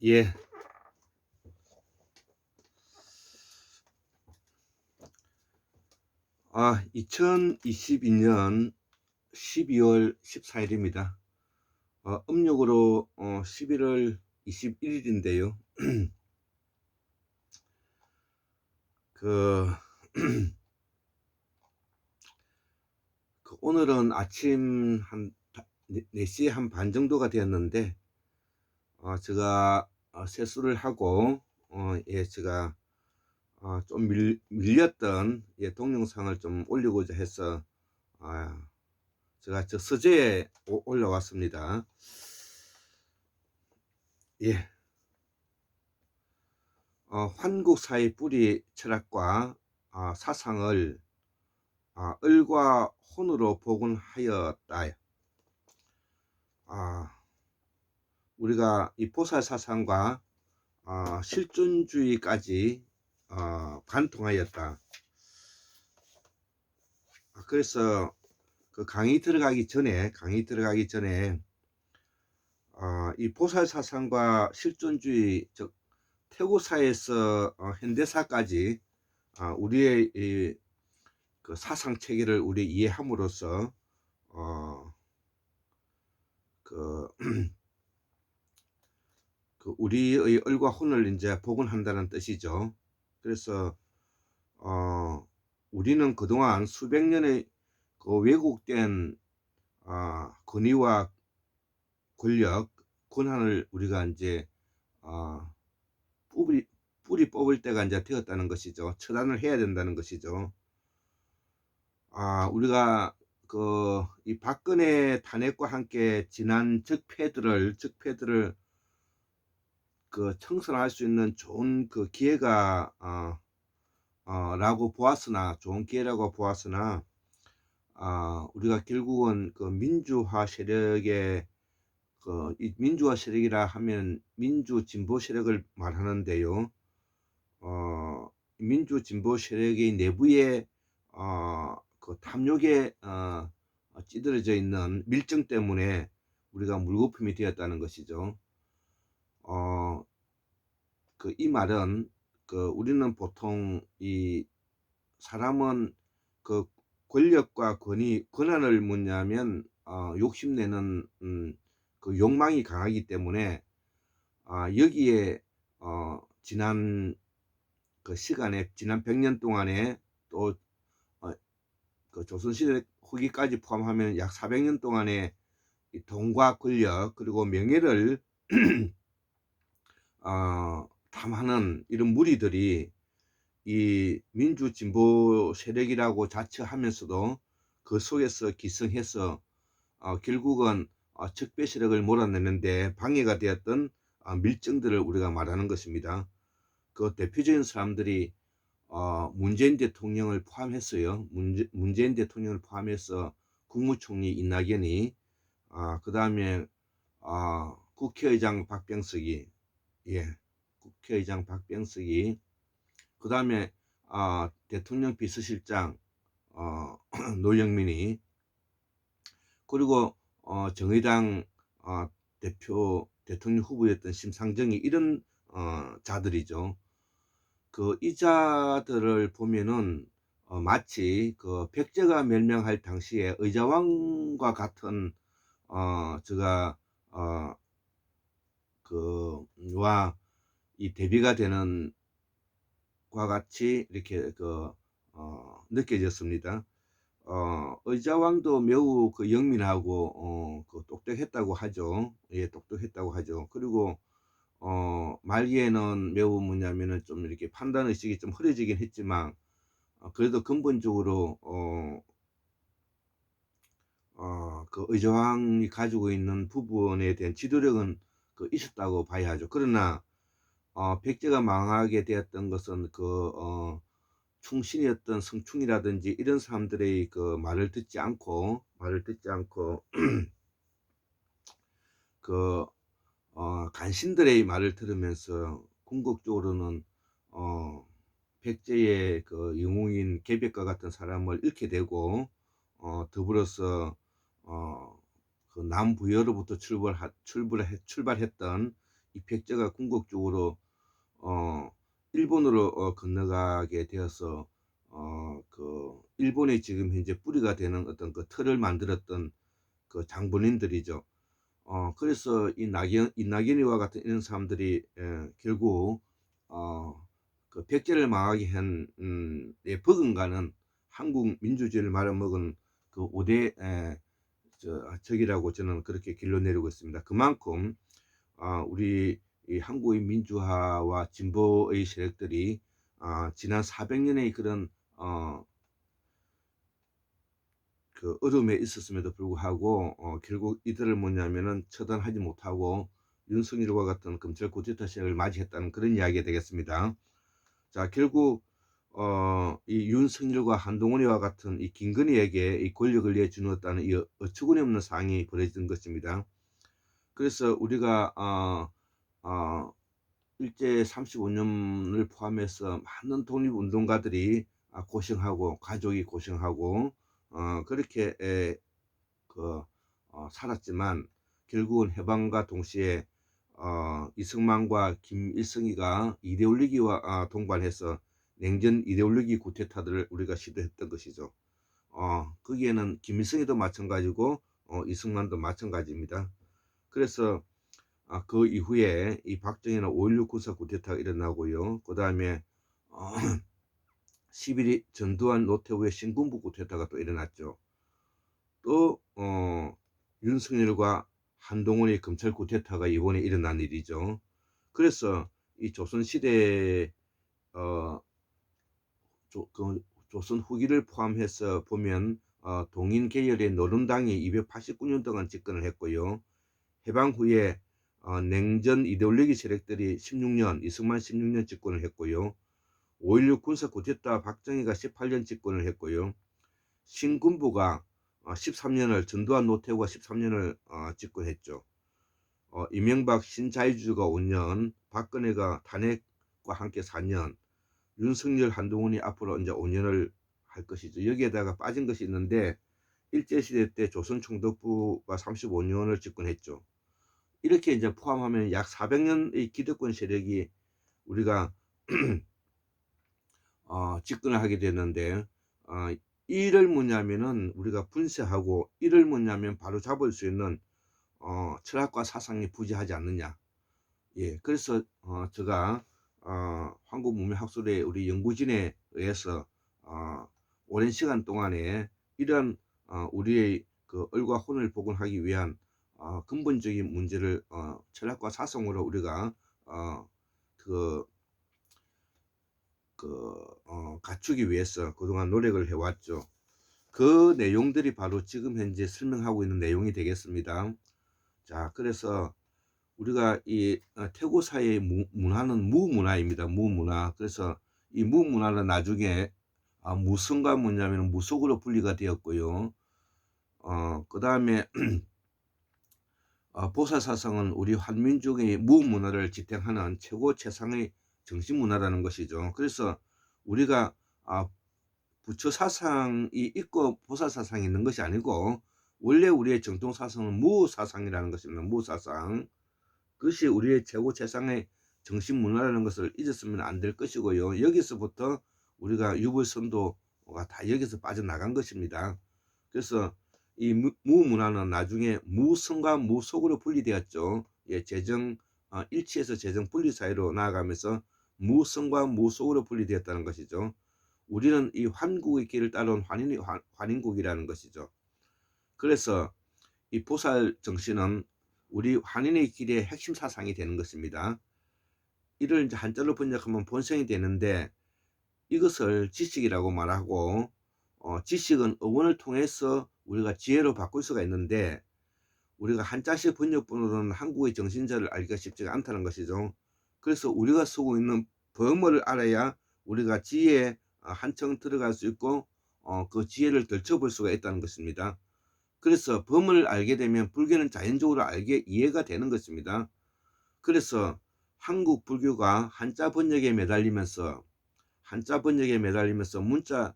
예. 2022년 12월 14일입니다. 음력으로 11월 21일인데요. 그, 오늘은 아침 한 4시 한 반 정도가 되었는데, 제가 세수를 하고, 제가 좀 밀렸던 동영상을 좀 올리고자 해서 제가 저 서재에 올라왔습니다. 예. 환국사의 뿌리 철학과 사상을 을과 혼으로 복원하였다. 우리가 이 보살 사상과 실존주의까지 관통하였다. 그래서 그 강의 들어가기 전에 이 보살 사상과 실존주의, 즉 태고사에서 현대사까지 우리의 그 사상 체계를 우리 이해함으로써 그 우리의 을과 혼을 이제 복원한다는 뜻이죠. 그래서 우리는 그동안 수백 년의 그 왜곡된 권위와 권력, 권한을 우리가 이제 뿌리 뽑을 때가 이제 되었다는 것이죠. 처단을 해야 된다는 것이죠. 우리가 이 박근혜 탄핵과 함께 지난 적폐들을 청산할 수 있는 좋은 그 기회가 라고 보았으나, 좋은 기회라고 보았으나, 우리가 결국은 그 민주화 세력의 이 민주화 세력이라 하면 민주 진보 세력을 말하는데요. 민주 진보 세력의 내부에 그 탐욕에 찌들어져 있는 밀정 때문에 우리가 물거품이 되었다는 것이죠. 이 말은 우리는 보통 이 사람은 그 권력과 권한을 뭐냐면 욕심내는 그 욕망이 강하기 때문에 여기에 지난 그 시간에, 지난 100년 동안에 또 그 조선시대 후기까지 포함하면 약 400년 동안의 이 돈과 권력 그리고 명예를 탐하는 이런 무리들이 이 민주 진보 세력이라고 자처하면서도 그 속에서 기성해서 결국은 적폐 세력을 몰아내는데 방해가 되었던 밀정들을 우리가 말하는 것입니다. 그 대표적인 사람들이 문재인 대통령을 포함했어요. 문재인 대통령을 포함해서 국무총리 이낙연이, 그 다음에 국회의장 박병석이, 국회의장 박병석이, 그 다음에 대통령 비서실장 노영민이, 그리고 정의당 대통령 후보였던 심상정이, 이런 자들이죠. 이 자들을 보면은 마치 그 백제가 멸망할 당시에 의자왕과 같은 제가 와 이 대비가 되는 과 같이 이렇게 느껴졌습니다. 의자왕도 매우 영민하고 똑똑했다고 하죠. 똑똑했다고 하죠. 그리고 말기에는 매우 뭐냐면은 좀 이렇게 판단 의식이 좀 흐려지긴 했지만 그래도 근본적으로 그 의자왕이 가지고 있는 부분에 대한 지도력은 있었다고 봐야 하죠. 그러나 백제가 망하게 되었던 것은 충신이었던 성충이라든지 이런 사람들의 말을 듣지 않고 간신들의 말을 들으면서 궁극적으로는 백제의 영웅인 계백과 같은 사람을 잃게 되고, 더불어서 어 그 남부여로부터 출발했던 이 백제가 궁극적으로 어 일본으로 건너가게 되어서 일본의 지금 현재 뿌리가 되는 어떤 그 틀을 만들었던 그 장본인들이죠. 그래서 이 낙연이와 같은 이런 사람들이 결국 그 백제를 망하게 한 버금가는 한국 민주주의를 말아먹은 그 5대 적이라고 저는 그렇게 길로 내리고 있습니다. 그만큼 우리 이 한국의 민주화와 진보의 세력들이 지난 400년의 그런 그 어려움에 있었음에도 불구하고 결국 이들을 뭐냐면은 처단하지 못하고 윤석열과 같은 검찰 쿠데타 세력을 맞이했다는 그런 이야기가 되겠습니다. 자, 결국 이 윤석열과 한동훈이와 같은 이 김건희에게 이 권력을 내주었다는 이 어처구니 없는 상황이 벌어진 것입니다. 그래서 우리가 일제 35년을 포함해서 많은 독립운동가들이 고생하고 가족이 고생하고 그렇게 살았지만 결국은 해방과 동시에 이승만과 김일성이가 이데올로기와 동반해서 냉전 이데올로기 쿠데타들을 우리가 시도했던 것이죠. 거기에는 김일성이도 마찬가지고 이승만도 마찬가지입니다. 그래서 그 이후에 이 박정희는 5.16 군사 쿠데타가 일어나고요. 그 다음에 11.2 전두환 노태우의 신군부 쿠데타가 또 일어났죠. 또 윤석열과 한동훈의 검찰 쿠데타가 이번에 일어난 일이죠. 그래서 이 조선시대 조선 후기를 포함해서 보면 동인 계열의 노름당이 289년 동안 집권을 했고요. 해방 후에 냉전 이데올로기 세력들이 16년, 이승만 16년 집권을 했고요. 5.16 군사 쿠데타 박정희가 18년 집권을 했고요. 신군부가 13년을, 전두환 노태우가 13년을 집권했죠. 이명박 신자유주의가 5년, 박근혜가 탄핵과 함께 4년, 윤석열 한동훈이 앞으로 이제 5년을 할 것이죠. 여기에다가 빠진 것이 있는데 일제시대 때 조선총독부가 35년을 집권했죠. 이렇게 이제 포함하면 약 400년의 기득권 세력이 우리가 집권을 하게 되는데 이를 뭐냐면은 우리가 분쇄하고 이를 뭐냐면 바로 잡을 수 있는 철학과 사상이 부재하지 않느냐. 예, 그래서 제가 한국문명학술의 우리 연구진에 의해서 오랜 시간 동안에 이런 우리의 그 을과 혼을 복원하기 위한 근본적인 문제를 철학과 사상으로 우리가 갖추기 위해서 그동안 노력을 해왔죠. 그 내용들이 바로 지금 현재 설명하고 있는 내용이 되겠습니다. 자, 그래서 우리가 이 태고사의 문화는 무문화입니다. 무문화. 그래서 이 무문화는 나중에 무성과 뭐냐면 무속으로 분리가 되었고요. 그 다음에 보살사상은 우리 한민족의 무문화를 지탱하는 최고 최상의 정신문화라는 것이죠. 그래서 우리가 부처 사상이 있고 보살 사상이 있는 것이 아니고 원래 우리의 정통 사상은 무사상이라는 것입니다. 무사상. 그것이 우리의 최고 최상의 정신문화라는 것을 잊었으면 안 될 것이고요. 여기서부터 우리가 유불선도가 다 여기서 빠져나간 것입니다. 그래서 이 무문화는 나중에 무성과 무속으로 분리되었죠. 예, 일치에서 재정 분리 사이로 나아가면서 무성과 무속으로 분리되었다는 것이죠. 우리는 이 환국의 길을 따라온 환인국이라는 것이죠. 그래서 이 보살 정신은 우리 환인의 길의 핵심 사상이 되는 것입니다. 이를 이제 한자로 번역하면 본성이 되는데 이것을 지식이라고 말하고 지식은 어원을 통해서 우리가 지혜로 바꿀 수가 있는데 우리가 한자식 번역본으로는 한국의 정신자를 알기가 쉽지가 않다는 것이죠. 그래서 우리가 쓰고 있는 범어를 알아야 우리가 지혜에 한층 들어갈 수 있고 그 지혜를 들춰볼 수가 있다는 것입니다. 그래서 범을 알게 되면 불교는 자연적으로 이해가 되는 것입니다. 그래서 한국 불교가 한자 번역에 매달리면서 문자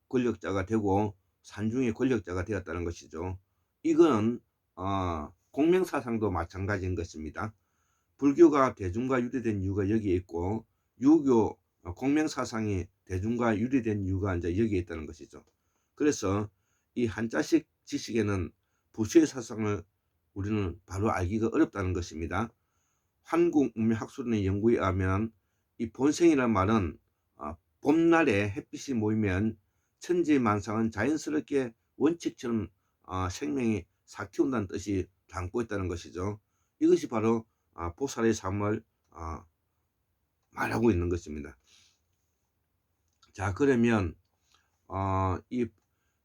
권력자가 되고 산중의 권력자가 되었다는 것이죠. 이거는 공명사상도 마찬가지인 것입니다. 불교가 대중과 유래된 이유가 여기에 있고, 유교 공명사상이 대중과 유래된 이유가 이제 여기에 있다는 것이죠. 그래서 이 한자식 지식에는 부처의 사상을 우리는 바로 알기가 어렵다는 것입니다. 한국문명학술원의 연구에 의하면 이 본생이란 말은 봄날에 햇빛이 모이면 천지만상은 자연스럽게 원칙처럼 생명이 삭히운다는 뜻이 담고 있다는 것이죠. 이것이 바로 보살의 삶을 말하고 있는 것입니다. 자, 그러면 이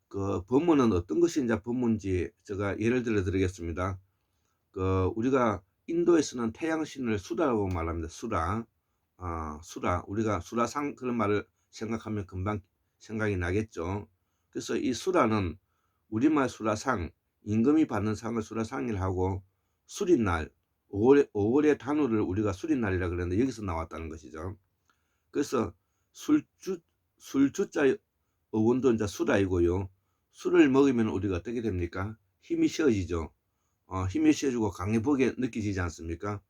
그 법문은 어떤 것이 이제 법문인지 제가 예를 들어 드리겠습니다. 우리가 인도에서는 태양신을 수라라고 말합니다. 수라. 수라. 우리가 수라상 그런 말을 생각하면 금방 생각이 나겠죠. 그래서 이 수라는 우리말 수라상, 임금이 받는 상을 수라상이라 하고, 수린날, 5월의 단오를 우리가 수린날이라 그랬는데 여기서 나왔다는 것이죠. 그래서 술주자 어원도 이제 수라이고요. 술을 먹으면 우리가 어떻게 됩니까? 힘이 쉬어지죠. 힘이 쉬어지고 강해보게 느껴지지 않습니까?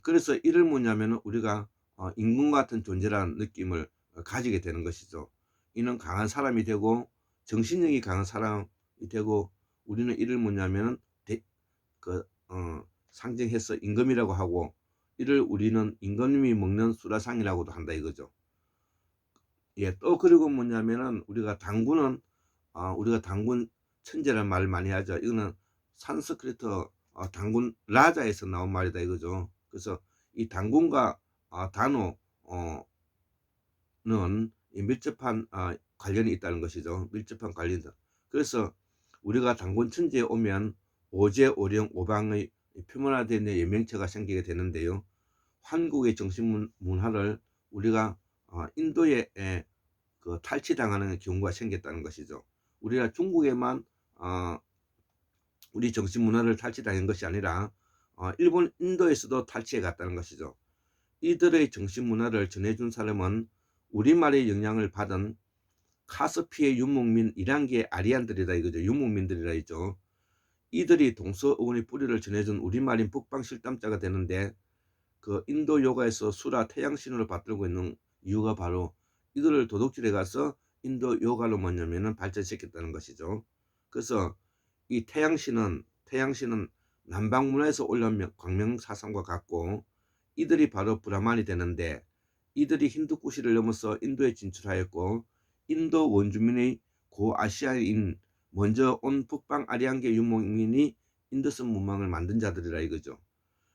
그래서 이를 뭐냐면 우리가 임금 같은 존재라는 느낌을 가지게 되는 것이죠. 이는 강한 사람이 되고 정신력이 강한 사람이 되고, 우리는 이를 뭐냐면 상징해서 임금이라고 하고, 이를 우리는 임금님이 먹는 수라상이라고도 한다 이거죠. 예, 또 그리고 뭐냐면은 우리가 당군은 우리가 당군 천재라는 말을 많이 하죠. 이거는 산스크리트 당군 라자에서 나온 말이다 이거죠. 그래서 이 당군과 단오는 밀접한 관련이 있다는 것이죠. 밀접한 관련이. 그래서 우리가 당군 천지에 오면 오제, 오령, 오방의 표면화된 예명체가 생기게 되는데요. 한국의 정신문화를 우리가 인도에 탈취당하는 경우가 생겼다는 것이죠. 우리가 중국에만 우리 정신문화를 탈취당한 것이 아니라 일본, 인도에서도 탈취해 갔다는 것이죠. 이들의 정신문화를 전해준 사람은 우리말의 영향을 받은 카스피의 유목민 1단계 아리안들이다 이거죠. 유목민들이라 있죠. 이들이 동서어원의 뿌리를 전해준 우리말인 북방실담자가 되는데, 그 인도 요가에서 수라 태양신으로 받들고 있는 이유가 바로 이들을 도둑질해 가서 인도 요가로 뭐냐면은 발전시켰다는 것이죠. 그래서 이 태양신은 남방문화에서 올라온 광명사상과 같고, 이들이 바로 브라만이 되는데, 이들이 힌두쿠시를 넘어서 인도에 진출하였고, 인도 원주민의 고아시아인 먼저 온 북방 아리안계 유목민이 인더스 문명을 만든 자들이라 이거죠.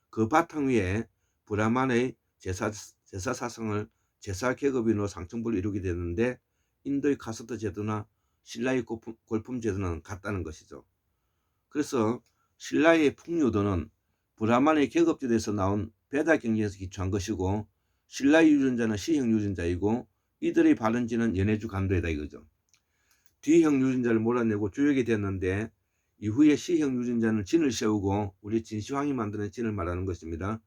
그 바탕 위에 브라만의 제사사상을 제사계급인으로 상층부를 이루게 되는데, 인도의 카스트 제도나 신라의 골품 제도는 같다는 것이죠. 그래서 신라의 풍류도는 브라만의 계급제도에서 나온 베다 경전에서 기초한 것이고, 신라의 유전자는 시형 유전자이고, 이들의 발원지는 연해주 간도이다 이거죠. D형 유전자를 몰아내고 조역이 됐는데, 이후에 C형 유전자는 진을 세우고 우리 진시황이 만드는 진을 말하는 것입니다.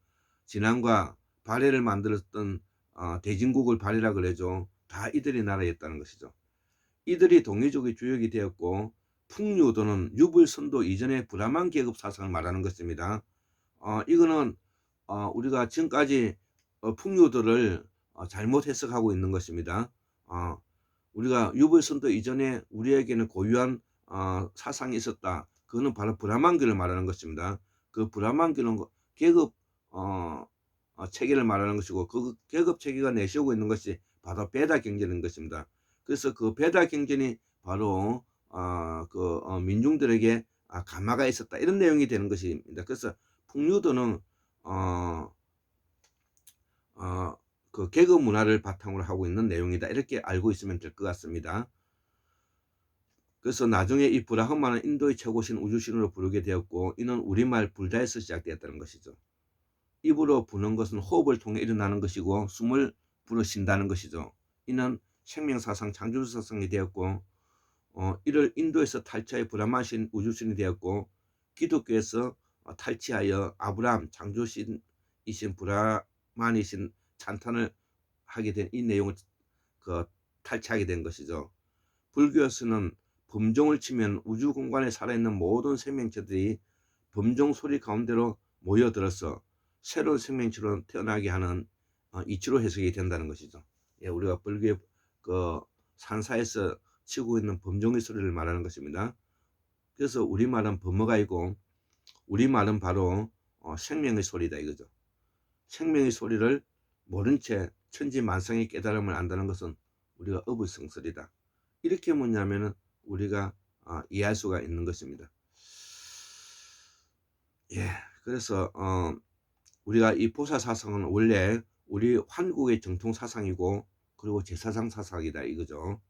진앙과 발해를 만들었던 대진국을 발해라 그러죠. 다 이들의 나라였다는 것이죠. 이들이 동이족의 주역이 되었고, 풍류도는 유불선도 이전의 브라만 계급 사상을 말하는 것입니다. 이거는 우리가 지금까지 풍류도를 잘못 해석하고 있는 것입니다. 우리가 유불선도 이전에 우리에게는 고유한 사상이 있었다. 그거는 바로 브라만교를 말하는 것입니다. 그 브라만교는 계급 체계를 말하는 것이고, 그 계급 체계가 내세우고 있는 것이 바로 베다 경전인 것입니다. 그래서 그 베다 경전이 바로 민중들에게 감화가 있었다 이런 내용이 되는 것입니다. 그래서 풍류도는 그 계급 문화를 바탕으로 하고 있는 내용이다 이렇게 알고 있으면 될 것 같습니다. 그래서 나중에 이 브라흐마는 인도의 최고신 우주신으로 부르게 되었고, 이는 우리말 불다에서 시작되었다는 것이죠. 입으로 부는 것은 호흡을 통해 일어나는 것이고, 숨을 불어 쉰다는 것이죠. 이는 생명사상 창조사상이 되었고, 이를 인도에서 탈취하여 브라마신 우주신이 되었고, 기독교에서 탈취하여 아브라함 창조신이신 브라만이신 찬탄을 하게 된 이 내용을 탈취하게 된 것이죠. 불교에서는 범종을 치면 우주 공간에 살아있는 모든 생명체들이 범종 소리 가운데로 모여들어서 새로운 생명체로 태어나게 하는 이치로 해석이 된다는 것이죠. 예, 우리가 불교의 그 산사에서 치고 있는 범종의 소리를 말하는 것입니다. 그래서 우리말은 범어가이고 우리말은 바로 생명의 소리다 이거죠. 생명의 소리를 모른 채 천지만상의 깨달음을 안다는 것은 우리가 어불성설이다. 이렇게 뭐냐면은 우리가 이해할 수가 있는 것입니다. 예, 그래서 우리가 이 보살사상은 원래 우리 한국의 정통 사상이고 그리고 제사상 사상이다 이거죠.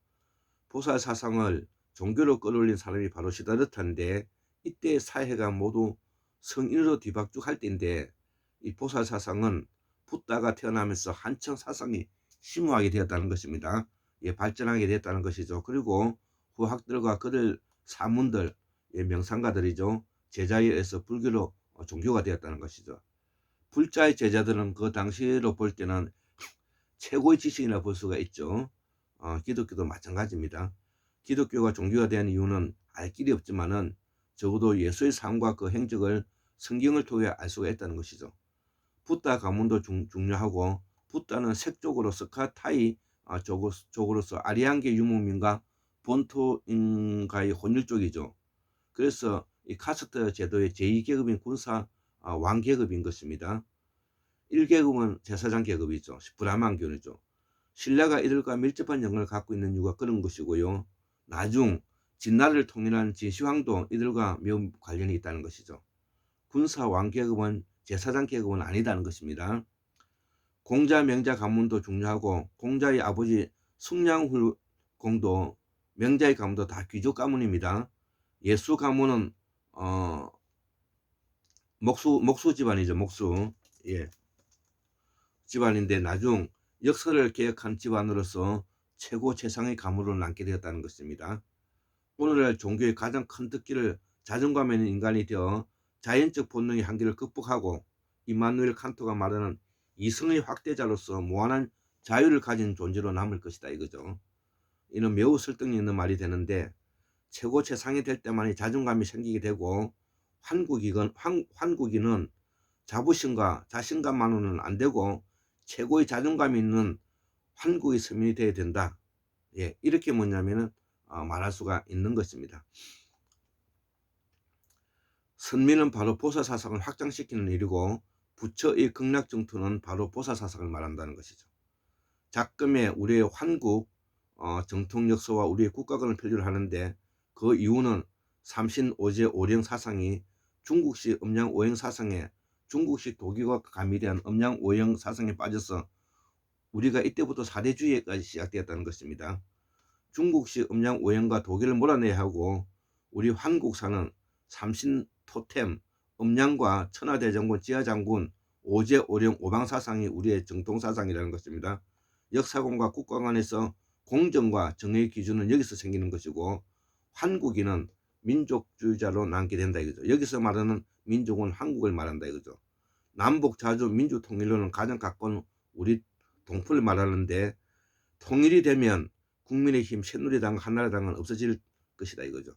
보살사상을 종교로 끌어올린 사람이 바로 시다르타인데 이때 사회가 모두 성인으로 뒤박죽할 때인데 이 보살사상은 붓다가 태어나면서 한층 사상이 심오하게 되었다는 것입니다. 예, 발전하게 됐다는 것이죠. 그리고 후학들과 그들 사문들, 예, 명상가들이죠. 제자에 의해서 불교로 종교가 되었다는 것이죠. 불자의 제자들은 그 당시로 볼 때는 최고의 지식이라 볼 수가 있죠. 기독교도 마찬가지입니다. 기독교가 종교가 된 이유는 알 길이 없지만은 적어도 예수의 삶과 그 행적을 성경을 통해 알 수가 있다는 것이죠. 붓다 가문도 중요하고 붓다는 색적으로 스카타이 쪽으로서 아리안계 유목민과 본토인과의 혼일 쪽이죠. 그래서 이 카스트 제도의 제2계급인 군사 왕계급인 것입니다. 1계급은 제사장 계급이죠. 브라만교이죠. 신라가 이들과 밀접한 연관을 갖고 있는 이유가 그런 것이고요. 나중 진나라를 통일한 진시황도 이들과 매우 관련이 있다는 것이죠. 군사 왕계급은 제사장 계급은 아니다는 것입니다. 공자 명자 가문도 중요하고 공자의 아버지 숭양훌공도 명자의 가문도 다 귀족 가문입니다. 예수 가문은 목수 집안이죠. 목수. 예. 집안인데 나중 역사를 개혁한 집안으로서 최고 최상의 가문으로 남게 되었다는 것입니다. 오늘날 종교의 가장 큰 득기를 자존감 있는 인간이 되어 자연적 본능의 한계를 극복하고 임마누엘 칸토가 말하는 이성의 확대자로서 무한한 자유를 가진 존재로 남을 것이다 이거죠. 이는 매우 설득력 있는 말이 되는데 최고 최상이 될 때만이 자존감이 생기게 되고 환국인은 자부심과 자신감만으로는 안 되고 최고의 자존감이 있는 환국의 서민이 되어야 된다. 예, 이렇게 뭐냐면은 말할 수가 있는 것입니다. 선민은 바로 보살사상을 확장시키는 일이고 부처의 극락정토는 바로 보살사상을 말한다는 것이죠. 작금에 우리의 환국 정통 역사와 우리의 국가관을 표시를 하는데 그 이유는 삼신오제 오령 사상이 중국식 음양오형 사상에 중국식 도교가 가미된 음양오형 사상에 빠져서 우리가 이때부터 사대주의까지 시작되었다는 것입니다. 중국식 음양오형과 도교를 몰아내야 하고 우리 한국사는 삼신 토템, 음양과 천하대장군, 지하장군, 오제, 오령, 오방사상이 우리의 정통사상이라는 것입니다. 역사관과 국가관에서 공정과 정의의 기준은 여기서 생기는 것이고 한국인은 민족주의자로 남게 된다 이거죠. 여기서 말하는 민족은 한국을 말한다 이거죠. 남북 자주 민주 통일로는 가장 가까운 우리 동포를 말하는데 통일이 되면 국민의힘, 새누리당, 한나라당은 없어질 것이다 이거죠.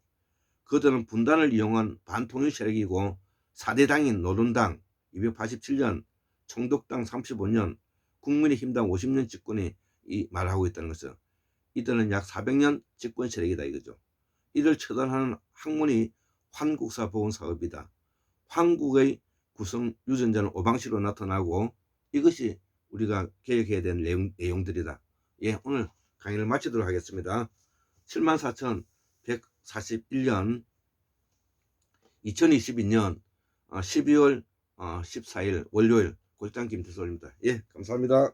그들은 분단을 이용한 반통일 세력이고 4대당인 노른당 287년, 총독당 35년, 국민의힘당 50년 집권이 말하고 있다는 것은 이들은 약 400년 집권 세력이다 이거죠. 이를 처단하는 학문이 환국사 보훈사업이다. 한국의 구성 유전자는 오방시로 나타나고 이것이 우리가 개혁해야 되는 내용들이다. 예, 오늘 강의를 마치도록 하겠습니다. 74,141년 2022년 12월 14일 월요일 골장 김태솔입니다. 예, 감사합니다.